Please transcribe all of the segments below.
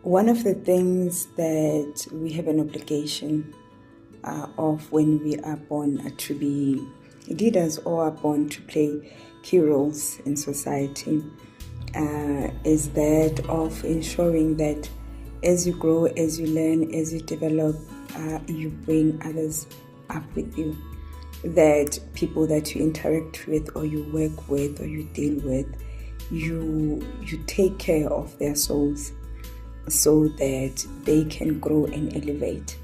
One of the things that we have an obligation of when we are born to be leaders or are born to play key roles in society is that of ensuring that as you grow, as you learn, as you develop, you bring others up with you. That people that you interact with or you work with or you deal with, you take care of their souls so that they can grow and elevate.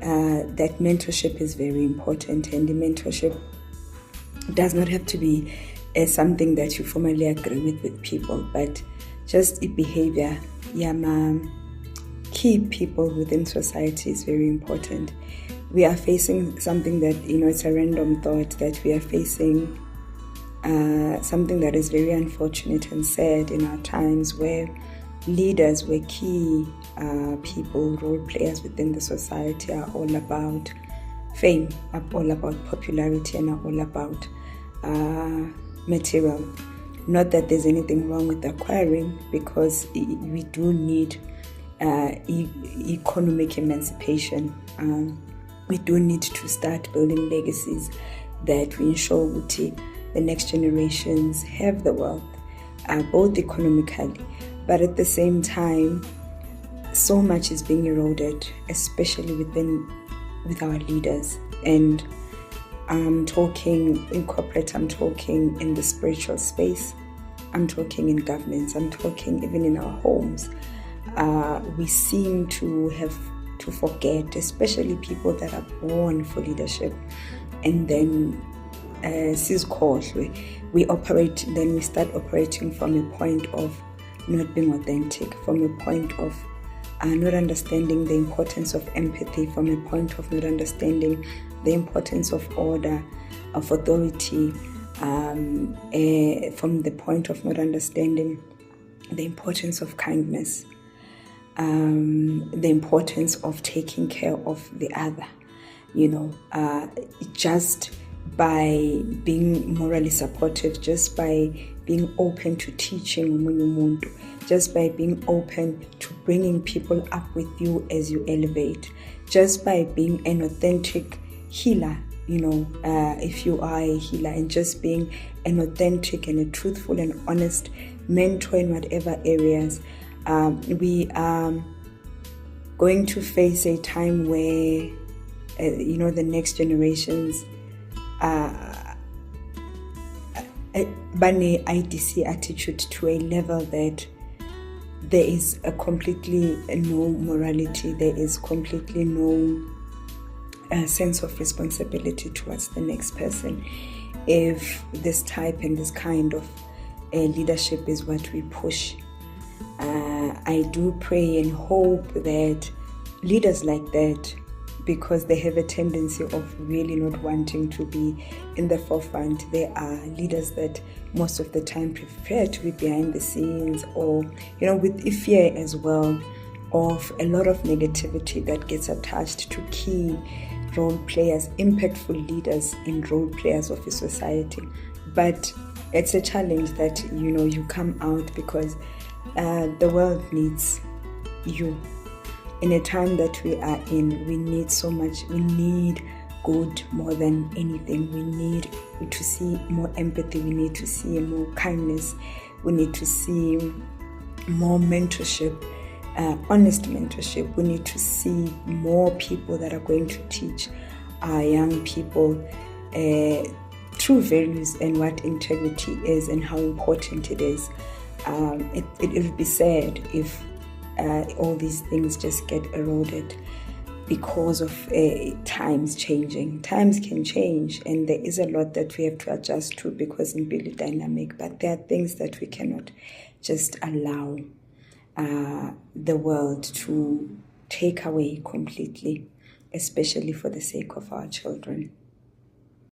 That mentorship is very important, and the mentorship does not have to be something that you formally agree with people, but just a behavior. Key people within society is very important. We are facing something that, it's a random thought, that we are facing something that is very unfortunate and sad in our times, where leaders, where key people, role players within the society are all about fame, are all about popularity, and are all about material. Not that there's anything wrong with acquiring, because we do need economic emancipation. We do need to start building legacies that we ensure that the next generations have the wealth, both economically, but at the same time, so much is being eroded, especially with our leaders. And I'm talking in corporate, I'm talking in the spiritual space, I'm talking in governance, I'm talking even in our homes. We seem to have to forget, especially people that are born for leadership, and then we operate, then we start operating from a point of not being authentic, from a point of not understanding the importance of empathy, from a point of not understanding the importance of order, of authority, from the point of not understanding the importance of kindness, the importance of taking care of the other, just by being morally supportive, just by being open to teaching, just by being open to bringing people up with you as you elevate, just by being an authentic healer, if you are a healer, and just being an authentic and a truthful and honest mentor in whatever areas. We are going to face a time where, the next generations bane IDC attitude to a level that there is a completely no morality, there is completely no sense of responsibility towards the next person. If this type and this kind of leadership is what we push, I do pray and hope that leaders like that, because they have a tendency of really not wanting to be in the forefront, they are leaders that most of the time prefer to be behind the scenes, or with fear as well of a lot of negativity that gets attached to key role players, impactful leaders and role players of a society. But it's a challenge that you come out, because the world needs you. In a time that we are in, we need so much. We need good more than anything. We need to see more empathy. We need to see more kindness. We need to see more mentorship, honest mentorship. We need to see more people that are going to teach our young people true values and what integrity is and how important it is. It would be sad if all these things just get eroded because of times changing. Times can change, and there is a lot that we have to adjust to, because in building dynamic, but there are things that we cannot just allow the world to take away completely, especially for the sake of our children.